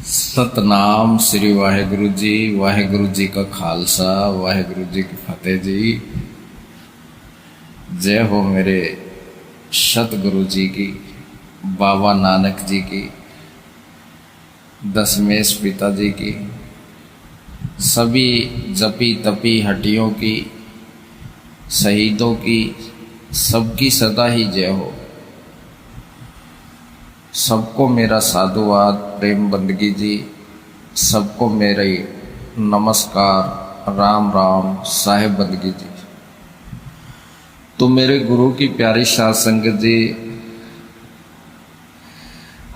सतनाम श्री वाहेगुरु जी का खालसा वाहेगुरु जी की फतेह जी। जय हो मेरे सतगुरु जी की, बाबा नानक जी की, दशमेश पिता जी की, सभी जपी तपी हटियों की, शहीदों की, सबकी सदा ही जय हो। सबको मेरा साधुवाद प्रेम बंदगी जी, सबको मेरे नमस्कार राम राम साहेब बंदगी जी। तो मेरे गुरु की प्यारी साध संगत जी,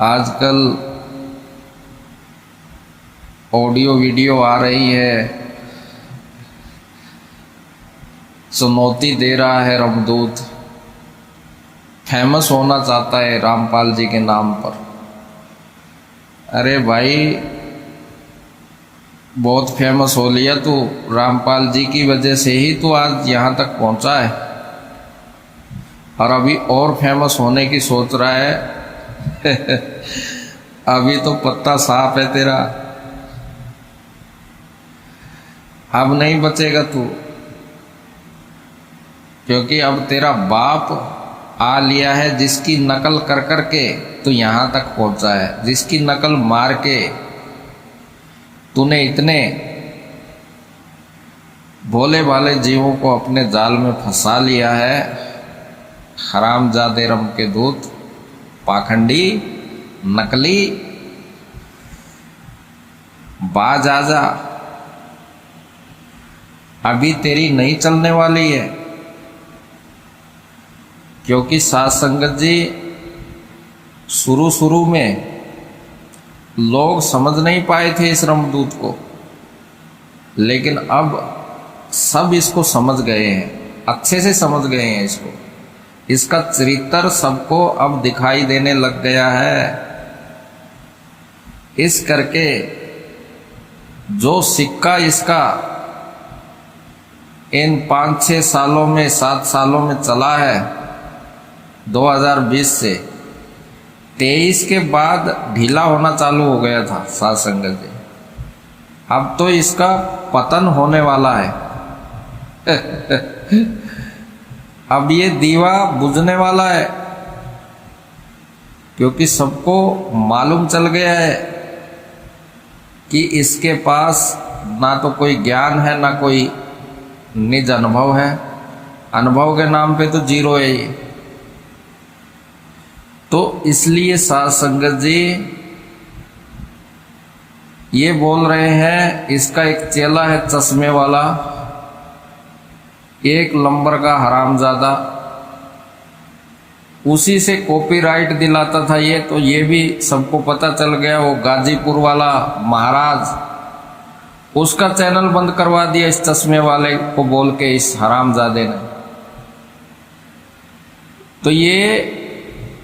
आजकल ऑडियो वीडियो आ रही है, चुनौती दे रहा है रामदूत, फेमस होना चाहता है रामपाल जी के नाम पर। अरे भाई बहुत फेमस हो लिया तू, रामपाल जी की वजह से ही तू आज यहाँ तक पहुँचा है और अभी और फेमस होने की सोच रहा है। अभी तो पत्ता साफ है तेरा, अब नहीं बचेगा तू, क्योंकि अब तेरा बाप आ लिया है जिसकी नकल कर कर के तू यहाँ तक पहुँचा है, जिसकी नकल मार के तूने इतने भोले भाले जीवों को अपने जाल में फंसा लिया है। हरामजादे रम के दूत, पाखंडी, नकली, बाज आजा, अभी तेरी नहीं चलने वाली है। क्योंकि साध संगत जी, शुरू में लोग समझ नहीं पाए थे इस रामदूत को, लेकिन अब सब इसको समझ गए हैं, अच्छे से समझ गए हैं इसको। इसका चरित्र सबको अब दिखाई देने लग गया है। इस करके जो सिक्का इसका इन 5-6 सालों में 7 सालों में चला है, 2020 से 23 के बाद ढीला होना चालू हो गया था साध संगत जी। अब तो इसका पतन होने वाला है। अब ये दीवा बुझने वाला है, क्योंकि सबको मालूम चल गया है कि इसके पास ना तो कोई ज्ञान है ना कोई निज अनुभव है। अनुभव के नाम पे तो जीरो है ये। तो इसलिए साध संगत जी ये बोल रहे हैं, इसका एक चेला है चश्मे वाला, 1 नंबर का हरामजादा, उसी से कॉपीराइट दिलाता था ये। तो ये भी सबको पता चल गया, वो गाजीपुर वाला महाराज, उसका चैनल बंद करवा दिया इस चश्मे वाले को बोल के, इस हरामजादे ने। तो ये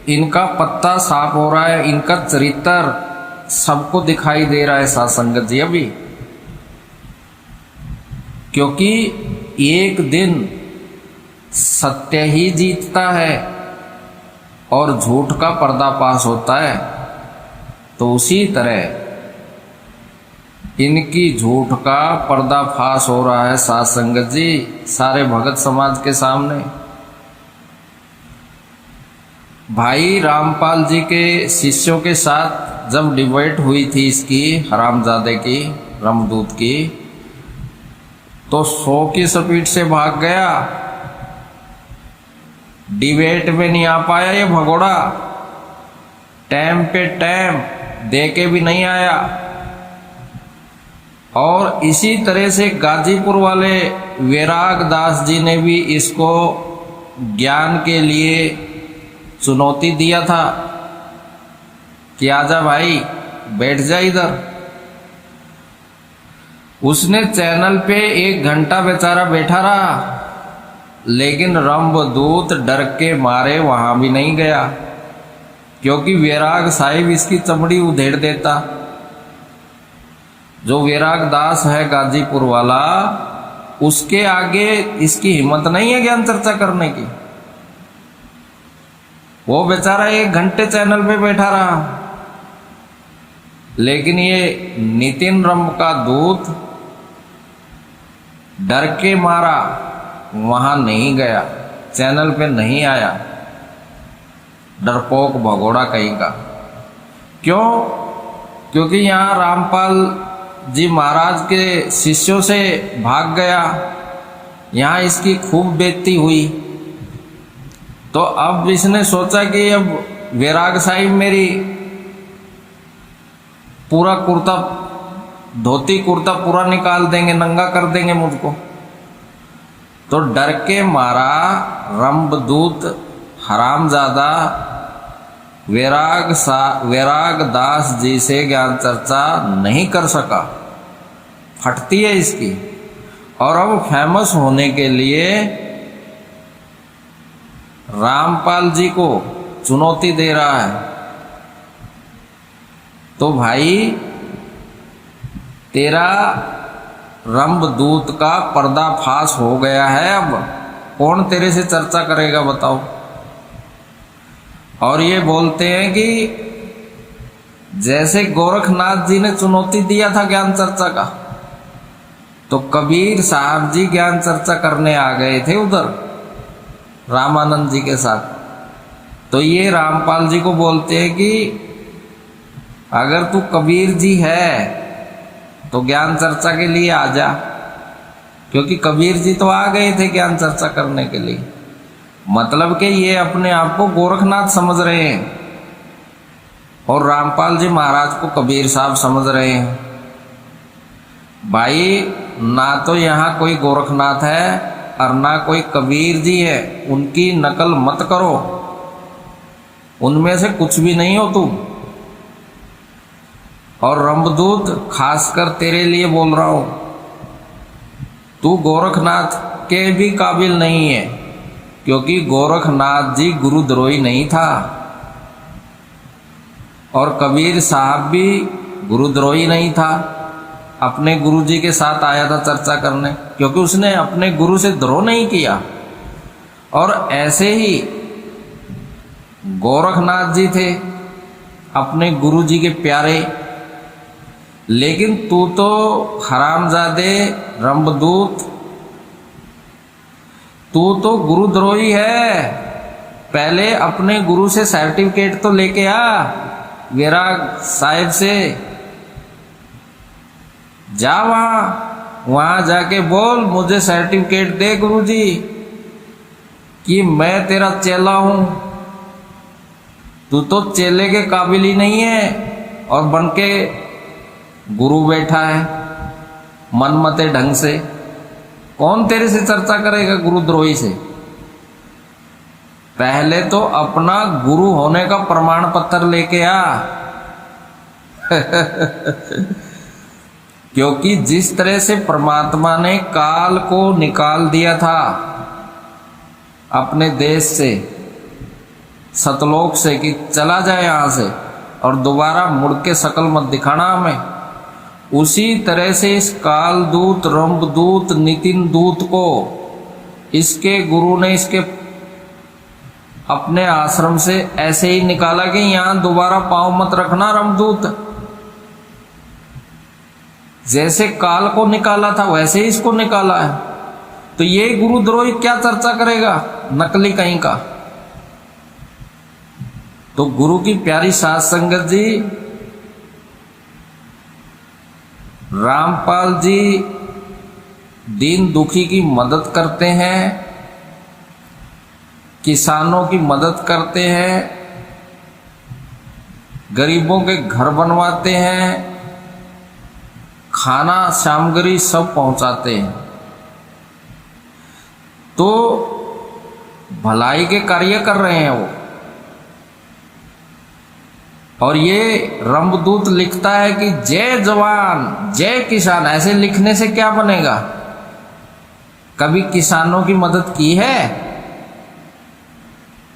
इनका पत्ता साफ हो रहा है, इनका चरित्र सबको दिखाई दे रहा है साध संगत जी अभी। क्योंकि एक दिन सत्य ही जीतता है और झूठ का पर्दाफाश होता है। तो उसी तरह इनकी झूठ का पर्दाफाश हो रहा है साध संगत जी, सारे भगत समाज के सामने। भाई रामपाल जी के शिष्यों के साथ जब डिबेट हुई थी इसकी, हरामजादे की, रामदूत की, तो 100 की स्पीड से भाग गया। डिबेट में नहीं आ पाया ये भगोड़ा, टाइम पे टाइम दे के भी नहीं आया। और इसी तरह से गाजीपुर वाले वैराग दास जी ने भी इसको ज्ञान के लिए चुनौती दिया था कि आजा भाई बैठ जा इधर। उसने चैनल पे 1 घंटा बेचारा बैठा रहा, लेकिन रामदूत डर के मारे वहां भी नहीं गया, क्योंकि वैराग साहिब इसकी चमड़ी उधेड़ देता। जो वैराग दास है गाजीपुर वाला, उसके आगे इसकी हिम्मत नहीं है ज्ञान चर्चा करने की। वो बेचारा 1 घंटे चैनल पे बैठा रहा। लेकिन ये नितिन रंभ का दूत डर के मारा वहां नहीं गया, चैनल पे नहीं आया, डरपोक भगोड़ा कहीं का। क्यों? क्योंकि यहाँ रामपाल जी महाराज के शिष्यों से भाग गया, यहाँ इसकी खूब बेइज्जती हुई। तो अब इसने सोचा कि अब वैराग साहिब मेरी पूरा कुर्ता, धोती कुर्ता पूरा निकाल देंगे, नंगा कर देंगे मुझको। तो डर के मारा रंभदूत हरामजादा वैराग दास जी से ज्ञान चर्चा नहीं कर सका, फटती है इसकी। और अब फेमस होने के लिए रामपाल जी को चुनौती दे रहा है। तो भाई तेरा रंभदूत का पर्दाफाश हो गया है, अब कौन तेरे से चर्चा करेगा बताओ। और ये बोलते हैं कि जैसे गोरखनाथ जी ने चुनौती दिया था ज्ञान चर्चा का, तो कबीर साहब जी ज्ञान चर्चा करने आ गए थे उधर रामानंद जी के साथ। तो ये रामपाल जी को बोलते हैं कि अगर तू कबीर जी है तो ज्ञान चर्चा के लिए आ जा, क्योंकि कबीर जी तो आ गए थे ज्ञान चर्चा करने के लिए। मतलब कि ये अपने आप को गोरखनाथ समझ रहे हैं और रामपाल जी महाराज को कबीर साहब समझ रहे हैं। भाई ना तो यहाँ कोई गोरखनाथ है और ना कोई कबीर जी है, उनकी नकल मत करो, उनमें से कुछ भी नहीं हो तुम। और रंभदूत खासकर तेरे लिए बोल रहा हूं, तू गोरखनाथ के भी काबिल नहीं है, क्योंकि गोरखनाथ जी गुरुद्रोही नहीं था और कबीर साहब भी गुरुद्रोही नहीं था। अपने गुरु जी के साथ आया था चर्चा करने, क्योंकि उसने अपने गुरु से द्रोह नहीं किया। और ऐसे ही गोरखनाथ जी थे अपने गुरु जी के प्यारे, लेकिन तू तो हरामजादे रंभदूत, तू तो गुरुद्रोही है। पहले अपने गुरु से सर्टिफिकेट तो लेके आ, वैराग साहिब से जा, वहां जाके बोल मुझे सर्टिफिकेट दे गुरुजी कि मैं तेरा चेला हूं। तू तो चेले के काबिल ही नहीं है और बनके गुरु बैठा है मनमते ढंग से। कौन तेरे से चर्चा करेगा गुरुद्रोही से? पहले तो अपना गुरु होने का प्रमाण पत्र लेके आ क्योंकि जिस तरह से परमात्मा ने काल को निकाल दिया था अपने देश से, सतलोक से, कि चला जाए यहां से और दोबारा मुड़ के शकल मत दिखाना हमें, उसी तरह से इस काल दूत, रंभदूत, नितिन दूत को इसके गुरु ने इसके अपने आश्रम से ऐसे ही निकाला कि यहां दोबारा पांव मत रखना रंभदूत। जैसे काल को निकाला था वैसे ही इसको निकाला है। तो ये गुरुद्रोही क्या चर्चा करेगा, नकली कहीं का। तो गुरु की प्यारी साध संगत जी, रामपाल जी दीन दुखी की मदद करते हैं, किसानों की मदद करते हैं, गरीबों के घर बनवाते हैं, खाना सामग्री सब पहुंचाते हैं। तो भलाई के कार्य कर रहे हैं वो। और ये रंभदूत लिखता है कि जय जवान जय किसान। ऐसे लिखने से क्या बनेगा? कभी किसानों की मदद की है?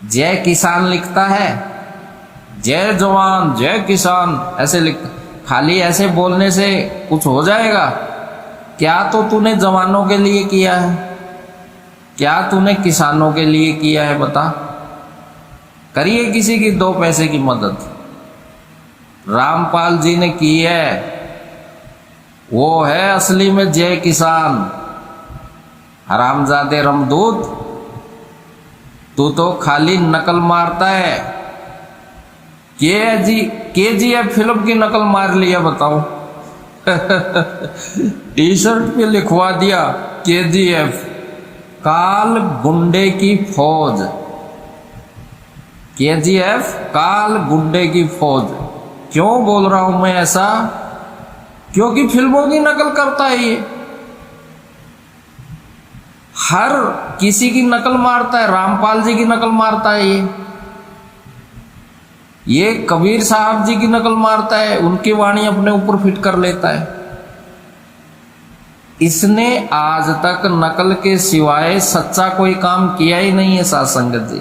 जय किसान लिखता है, जय जवान जय किसान ऐसे लिखता। खाली ऐसे बोलने से कुछ हो जाएगा? क्या तो तूने जवानों के लिए किया है, क्या तूने किसानों के लिए किया है? बता। करिए किसी की 2 पैसे की मदद, रामपाल जी ने की है, वो है असली में जय किसान। हरामजादे रमदूत, तू तो खाली नकल मारता है। KGF फिल्म की नकल मार लिया, बताओ। टी शर्ट पे लिखवा दिया KGF, काल गुंडे की फौज। KGF काल गुंडे की फौज। क्यों बोल रहा हूं मैं ऐसा? क्योंकि फिल्मों की नकल करता है ये, हर किसी की नकल मारता है। रामपाल जी की नकल मारता है ये कबीर साहब जी की नकल मारता है, उनकी वाणी अपने ऊपर फिट कर लेता है। इसने आज तक नकल के सिवाय सच्चा कोई काम किया ही नहीं है साध संगत जी।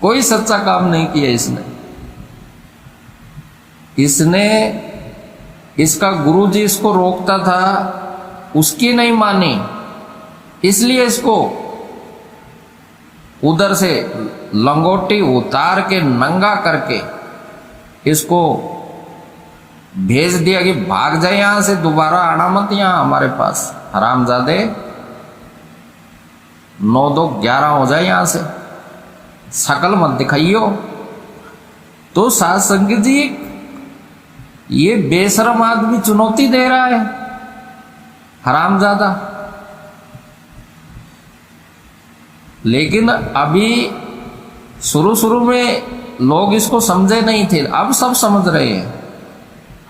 कोई सच्चा काम नहीं किया इसने। इसका गुरु जी इसको रोकता था, उसकी नहीं मानी, इसलिए इसको उधर से लंगोटी उतार के नंगा करके इसको भेज दिया कि भाग जाए यहां से, दोबारा आना मत यहां हमारे पास। हरामजादे 9-2-11 हो जाए यहां से, शकल मत दिखाइयो। तो साध संगत जी ये बेशरम आदमी चुनौती दे रहा है, हरामजादा। लेकिन अभी शुरू में लोग इसको समझे नहीं थे, अब सब समझ रहे हैं।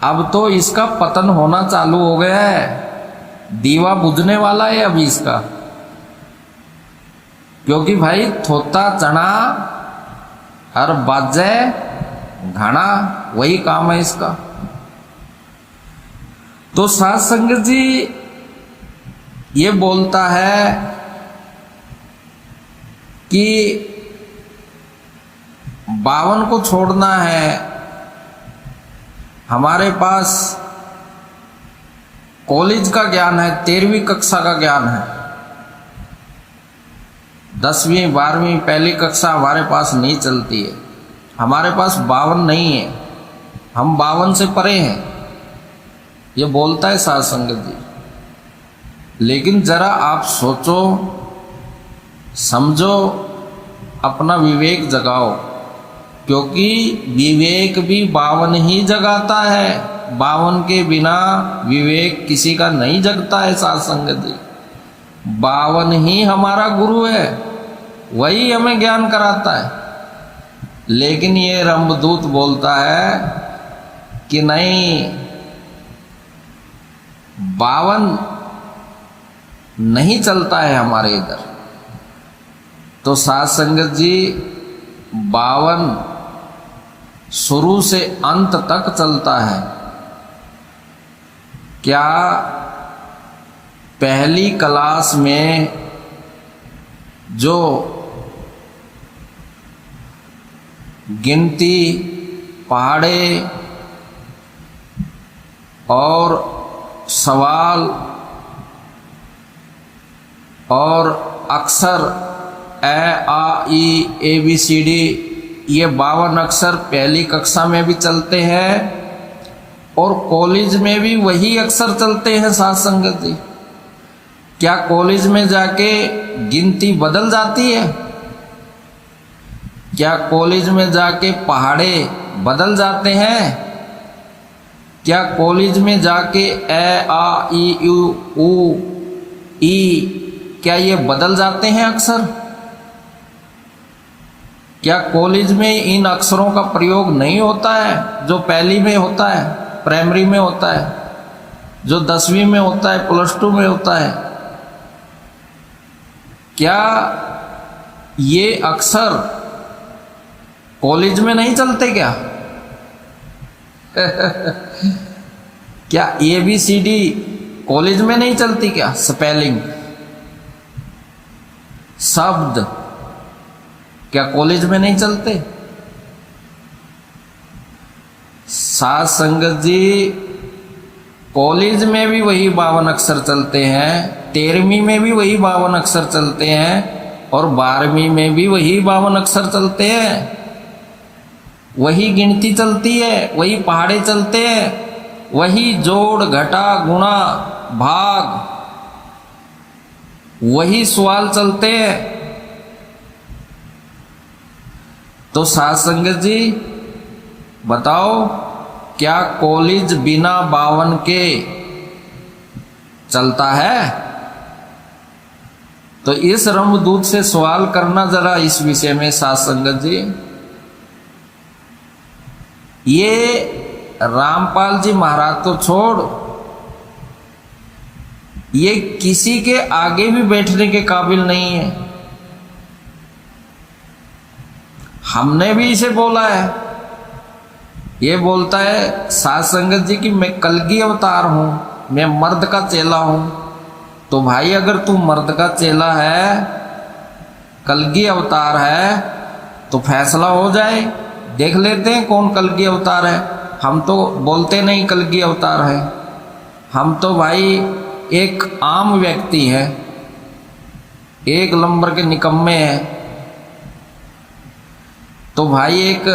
अब तो इसका पतन होना चालू हो गया है, दीवा बुझने वाला है अभी इसका। क्योंकि भाई थोता चना और बाजे घाना, वही काम है इसका। तो साध संगत जी ये बोलता है कि 52 को छोड़ना है। हमारे पास कॉलेज का ज्ञान है, 13वीं कक्षा का ज्ञान है। 10वीं 12वीं पहली कक्षा हमारे पास नहीं चलती है। हमारे पास 52 नहीं है, हम 52 से परे हैं, ये बोलता है साध संगत जी। लेकिन जरा आप सोचो, समझो, अपना विवेक जगाओ, क्योंकि विवेक भी 52 ही जगाता है। 52 के बिना विवेक किसी का नहीं जगता है साध संगत जी। 52 ही हमारा गुरु है, वही हमें ज्ञान कराता है। लेकिन ये रंभदूत बोलता है कि नहीं, 52 नहीं चलता है हमारे इधर। तो साध संगत जी 52 शुरू से अंत तक चलता है। क्या पहली क्लास में जो गिनती, पहाड़े और सवाल और अक्षर ABCD, ये 52 अक्षर पहली कक्षा में भी चलते हैं और कॉलेज में भी वही अक्षर चलते हैं साध संगत जी। क्या कॉलेज में जाके गिनती बदल जाती है? क्या कॉलेज में जाके पहाड़े बदल जाते हैं? क्या कॉलेज में जाके AAEUE क्या ये बदल जाते हैं अक्षर? क्या कॉलेज में इन अक्षरों का प्रयोग नहीं होता है जो पहली में होता है, प्राइमरी में होता है, जो 10वीं में होता है, +2 में होता है? क्या ये अक्षर कॉलेज में नहीं चलते क्या? क्या ABCD कॉलेज में नहीं चलती क्या? स्पेलिंग, शब्द क्या कॉलेज में नहीं चलते? साध संगत जी कॉलेज में भी वही 52 अक्षर चलते हैं, 13वीं में भी वही 52 अक्षर चलते हैं और 12वीं में भी वही 52 अक्षर चलते हैं। वही गिनती चलती है, वही पहाड़े चलते हैं, वही जोड़ घटा गुणा भाग, वही सवाल चलते हैं। तो साध संगत जी बताओ, क्या कॉलेज बिना 52 के चलता है? तो इस रमदूत से सवाल करना जरा इस विषय में साध संगत जी। ये रामपाल जी महाराज तो छोड़, ये किसी के आगे भी बैठने के काबिल नहीं है। हमने भी इसे बोला है, ये बोलता है साध संगत जी कि मैं कलगी अवतार हूं, मैं मर्द का चेला हूं। तो भाई अगर तू मर्द का चेला है, कलगी अवतार है, तो फैसला हो जाए, देख लेते हैं कौन कलगी अवतार है। हम तो बोलते नहीं कलगी अवतार है, हम तो भाई एक आम व्यक्ति है, एक नंबर के निकम्मे हैं। तो भाई एक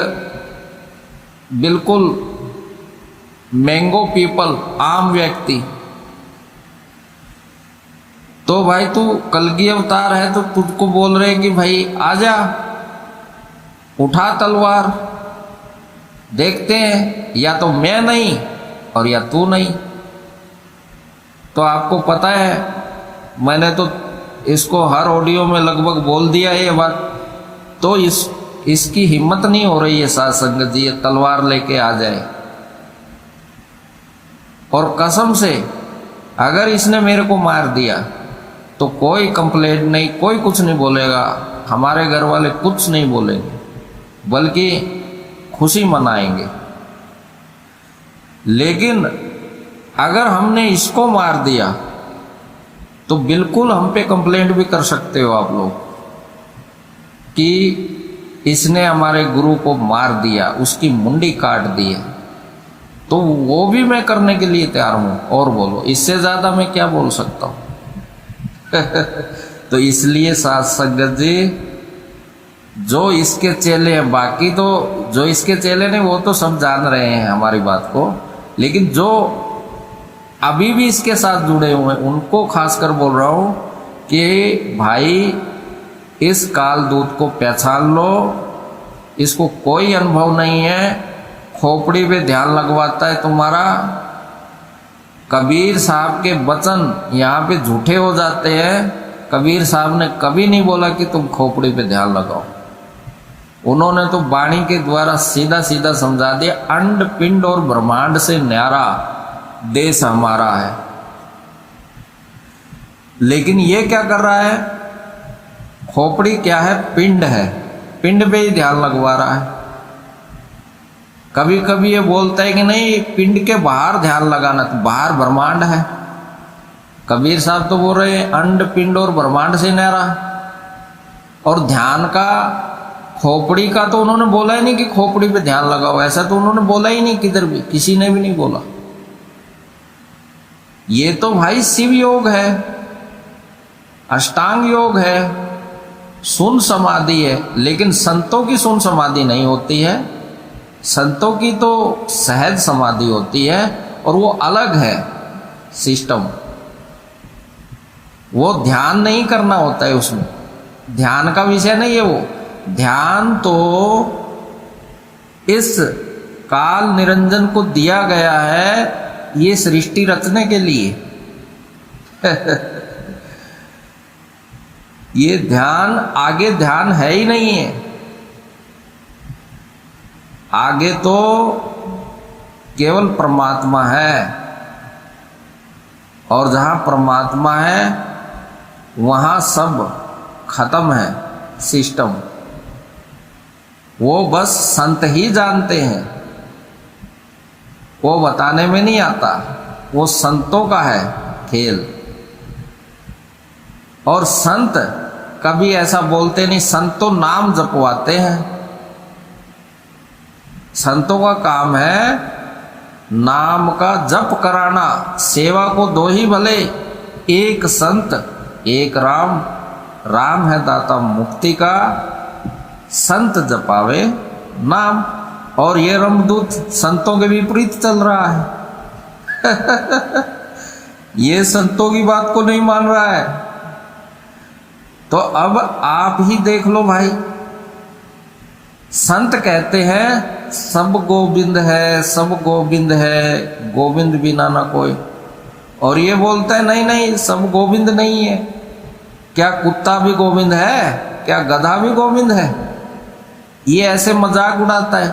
बिल्कुल मैंगो पीपल, आम व्यक्ति। तो भाई तू कलगी अवतार है, तो तुझको बोल रहे कि भाई आजा, उठा तलवार, देखते हैं या तो मैं नहीं और या तू नहीं। तो आपको पता है, मैंने तो इसको हर ऑडियो में लगभग बोल दिया है ये बात। तो इसकी हिम्मत नहीं हो रही है साध संगत जी, ये तलवार लेके आ जाए। और कसम से अगर इसने मेरे को मार दिया तो कोई कंप्लेंट नहीं, कोई कुछ नहीं बोलेगा, हमारे घर वाले कुछ नहीं बोलेंगे, बल्कि खुशी मनाएंगे। लेकिन अगर हमने इसको मार दिया तो बिल्कुल हम पे कंप्लेंट भी कर सकते हो आप लोग कि इसने हमारे गुरु को मार दिया, उसकी मुंडी काट दी है। तो वो भी मैं करने के लिए तैयार हूं। और बोलो, इससे ज्यादा मैं क्या बोल सकता हूं? तो इसलिए साध संगत जी, जो इसके चेले हैं, बाकी तो जो इसके चेले नहीं वो तो सब जान रहे हैं हमारी बात को, लेकिन जो अभी भी इसके साथ जुड़े हुए हैं उनको खासकर बोल रहा हूं कि भाई इस कालदूत को पहचान लो, इसको कोई अनुभव नहीं है, खोपड़ी पे ध्यान लगवाता है तुम्हारा। कबीर साहब के वचन यहाँ पे झूठे हो जाते हैं। कबीर साहब ने कभी नहीं बोला कि तुम खोपड़ी पे ध्यान लगाओ, उन्होंने तो वाणी के द्वारा सीधा सीधा समझा दिया, अंड पिंड और ब्रह्मांड से न्यारा देश हमारा है। लेकिन ये क्या कर रहा है? खोपड़ी क्या है? पिंड है, पिंड पे ही ध्यान लगवा रहा है। कभी कभी ये बोलता है कि नहीं, पिंड के बाहर ध्यान लगाना, तो बाहर ब्रह्मांड है। कबीर साहब तो बोल रहे हैं अंड पिंड और ब्रह्मांड से न्यारा। और ध्यान का, खोपड़ी का तो उन्होंने बोला ही नहीं कि खोपड़ी पे ध्यान लगाओ, ऐसा तो उन्होंने बोला ही नहीं, किधर भी किसी ने भी नहीं बोला। ये तो भाई शिव योग है, अष्टांग योग है, सुन समाधि है। लेकिन संतों की सुन समाधि नहीं होती है, संतों की तो सहज समाधि होती है, और वो अलग है सिस्टम। वो ध्यान नहीं करना होता है, उसमें ध्यान का विषय नहीं है वो। ध्यान तो इस काल निरंजन को दिया गया है ये सृष्टि रचने के लिए। ये ध्यान, आगे ध्यान है ही नहीं है। आगे तो केवल परमात्मा है, और जहां परमात्मा है वहां सब खत्म है सिस्टम। वो बस संत ही जानते हैं, वो बताने में नहीं आता, वो संतों का है खेल। और संत कभी ऐसा बोलते नहीं, संत तो नाम जपवाते हैं। संतों का काम है नाम का जप कराना। सेवा को दो ही भले, एक संत एक राम। राम है दाता मुक्ति का, संत जपावे नाम। और ये रमदूत संतों के विपरीत चल रहा है। ये संतों की बात को नहीं मान रहा है। तो अब आप ही देख लो भाई, संत कहते हैं सब गोविंद है, सब गोविंद है, गोविंद बिना ना कोई। और ये बोलता है नहीं नहीं, सब गोविंद नहीं है। क्या कुत्ता भी गोविंद है? क्या गधा भी गोविंद है? ये ऐसे मजाक उड़ाता है।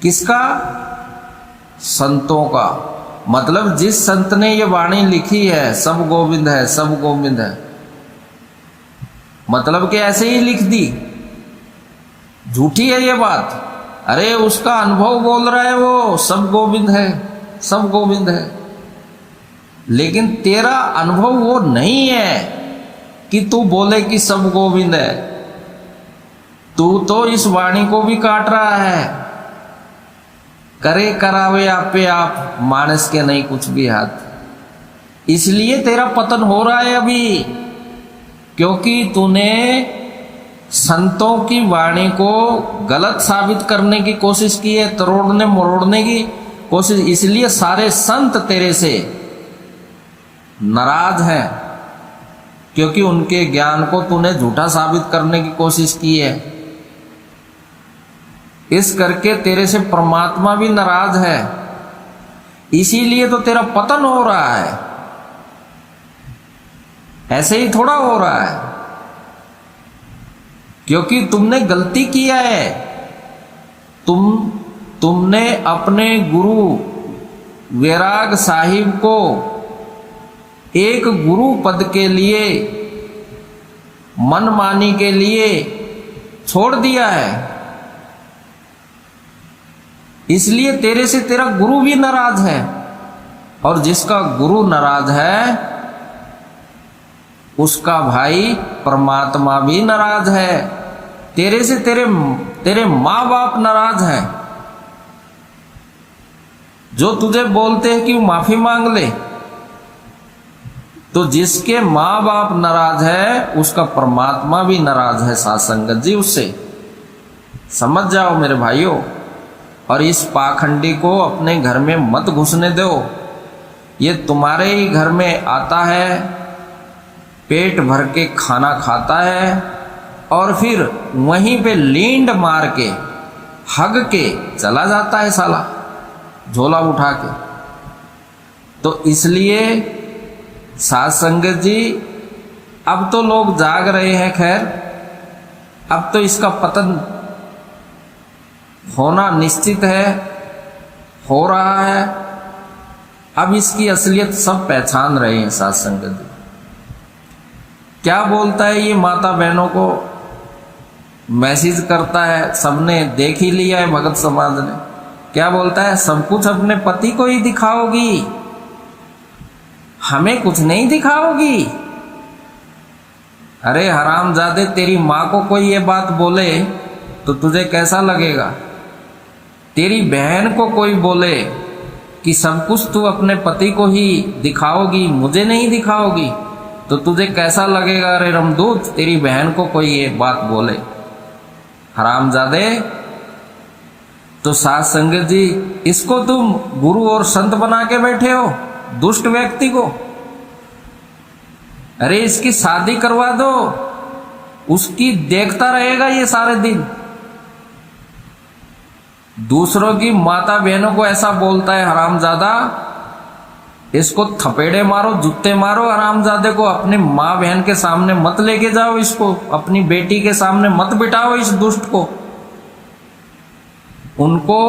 किसका? संतों का। मतलब जिस संत ने ये वाणी लिखी है, सब गोविंद है, सब गोविंद है, मतलब कि ऐसे ही लिख दी, झूठी है ये बात। अरे उसका अनुभव बोल रहा है वो, सब गोविंद है, सब गोविंद है। लेकिन तेरा अनुभव वो नहीं है कि तू बोले कि सब गोविंद है। तू तो इस वाणी को भी काट रहा है। करे करावे आपे आप, मानस के नहीं कुछ भी हाथ। इसलिए तेरा पतन हो रहा है अभी, क्योंकि तूने संतों की वाणी को गलत साबित करने की कोशिश की है, तोड़ने मरोड़ने की कोशिश। इसलिए सारे संत तेरे से नाराज हैं, क्योंकि उनके ज्ञान को तूने झूठा साबित करने की कोशिश की है। इस करके तेरे से परमात्मा भी नाराज है। इसीलिए तो तेरा पतन हो रहा है। ऐसे ही थोड़ा हो रहा है, क्योंकि तुमने गलती किया है। तुमने अपने गुरु वैराग साहिब को एक गुरु पद के लिए, मनमानी के लिए छोड़ दिया है। इसलिए तेरे से तेरा गुरु भी नाराज है, और जिसका गुरु नाराज है उसका भाई परमात्मा भी नाराज है। तेरे से तेरे माँ बाप नाराज हैं, जो तुझे बोलते हैं कि माफी मांग ले। तो जिसके माँ बाप नाराज है उसका परमात्मा भी नाराज है। साथ संगत जी, उससे समझ जाओ मेरे भाइयों। और इस पाखंडी को अपने घर में मत घुसने दो। ये तुम्हारे ही घर में आता है, पेट भर के खाना खाता है, और फिर वहीं पे लींड मार के हग के चला जाता है साला, झोला उठा के। तो इसलिए साथ संगत जी, अब तो लोग जाग रहे हैं। खैर, अब तो इसका पतन होना निश्चित है, हो रहा है। अब इसकी असलियत सब पहचान रहे हैं। साथ संगत जी, क्या बोलता है ये माता बहनों को मैसेज करता है, सबने देख ही लिया है भगत समाज ने। क्या बोलता है? सब कुछ अपने पति को ही दिखाओगी, हमें कुछ नहीं दिखाओगी। अरे हरामजादे, तेरी माँ को कोई ये बात बोले तो तुझे कैसा लगेगा? तेरी बहन को कोई बोले कि सब कुछ तू अपने पति को ही दिखाओगी, मुझे नहीं दिखाओगी, तो तुझे कैसा लगेगा? अरे रमदूत, तेरी बहन को कोई ये बात बोले, हरामजादे। तो साथ संगत जी, इसको तुम गुरु और संत बना के बैठे हो, दुष्ट व्यक्ति को। अरे इसकी शादी करवा दो, उसकी देखता रहेगा ये सारे दिन। दूसरों की माता बहनों को ऐसा बोलता है हरामजादा, इसको थपेड़े मारो, जूते मारो हरामजादे को। अपनी माँ बहन के सामने मत लेके जाओ इसको, अपनी बेटी के सामने मत बिठाओ इस दुष्ट को। उनको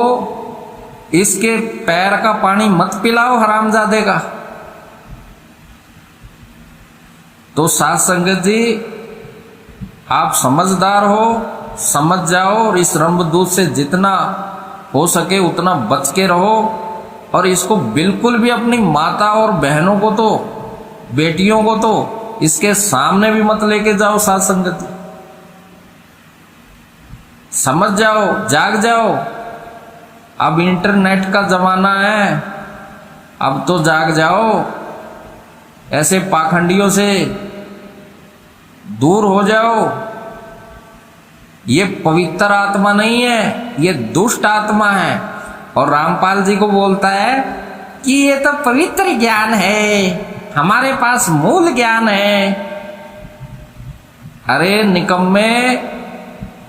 इसके पैर का पानी मत पिलाओ हरामजादे का। तो साथ संगत जी, आप समझदार हो, समझ जाओ, और इस रंभदूत से जितना हो सके उतना बच के रहो। और इसको बिल्कुल भी अपनी माता और बहनों को, तो बेटियों को तो इसके सामने भी मत लेके जाओ। साथ संगत जी, समझ जाओ, जाग जाओ। अब इंटरनेट का जमाना है, अब तो जाग जाओ। ऐसे पाखंडियों से दूर हो जाओ। ये पवित्र आत्मा नहीं है, ये दुष्ट आत्मा है। और रामपाल जी को बोलता है कि ये तो पवित्र ज्ञान है, हमारे पास मूल ज्ञान है। अरे निकम्मे,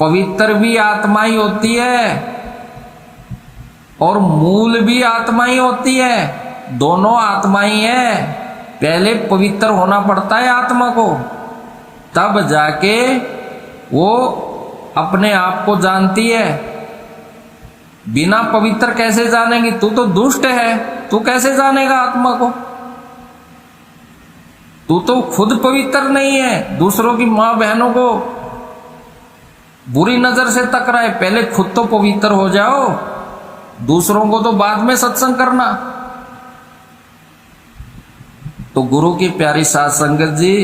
पवित्र भी आत्मा ही होती है और मूल भी आत्मा ही होती है, दोनों आत्मा ही है। पहले पवित्र होना पड़ता है आत्मा को, तब जाके वो अपने आप को जानती है। बिना पवित्र कैसे जानेगी? तू तो दुष्ट है, तू कैसे जानेगा आत्मा को? तू तो खुद पवित्र नहीं है, दूसरों की मां बहनों को बुरी नजर से तक रहा है। पहले खुद तो पवित्र हो जाओ, दूसरों को तो बाद में सत्संग करना। तो गुरु की प्यारी साध संगत जी,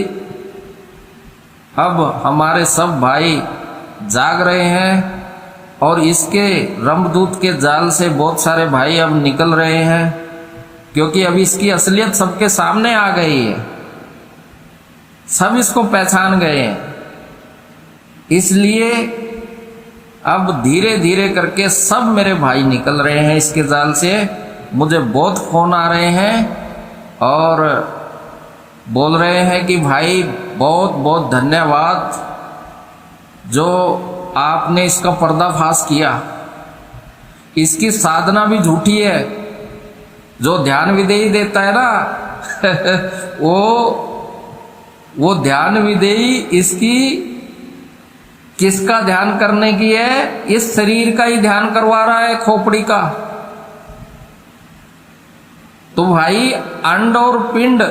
अब हमारे सब भाई जाग रहे हैं और इसके रमदूत के जाल से बहुत सारे भाई अब निकल रहे हैं, क्योंकि अब इसकी असलियत सबके सामने आ गई है, सब इसको पहचान गए हैं। इसलिए अब धीरे धीरे करके सब मेरे भाई निकल रहे हैं इसके जाल से। मुझे बहुत फोन आ रहे हैं और बोल रहे हैं कि भाई बहुत बहुत धन्यवाद, जो आपने इसका पर्दाफाश किया। इसकी साधना भी झूठी है, जो ध्यान विधेयी देता है ना वो ध्यान विधेयी इसकी किसका ध्यान करने की है? इस शरीर का ही ध्यान करवा रहा है, खोपड़ी का। तो भाई अंड और पिंड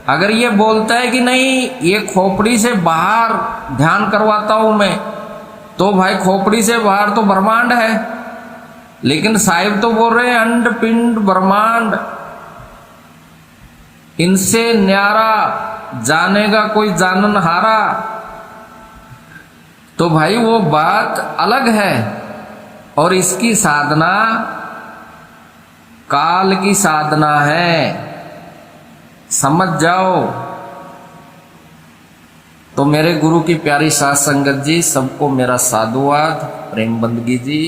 अगर ये बोलता है कि नहीं ये खोपड़ी से बाहर ध्यान करवाता हूं मैं, तो भाई खोपड़ी से बाहर तो ब्रह्मांड है। लेकिन साहिब तो बोल रहे हैं अंड पिंड ब्रह्मांड, इनसे न्यारा जानेगा कोई जाननहारा। तो भाई वो बात अलग है। और इसकी साधना काल की साधना है, समझ जाओ। तो मेरे गुरु की प्यारी साध संगत जी, सबको मेरा साधुवाद, प्रेम बंदगी जी,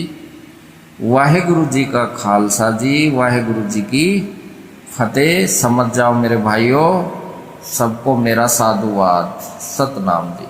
वाहेगुरु जी का खालसा जी, वाहेगुरु जी की फतेह। समझ जाओ मेरे भाइयों, सबको मेरा साधुवाद। सतनाम जी।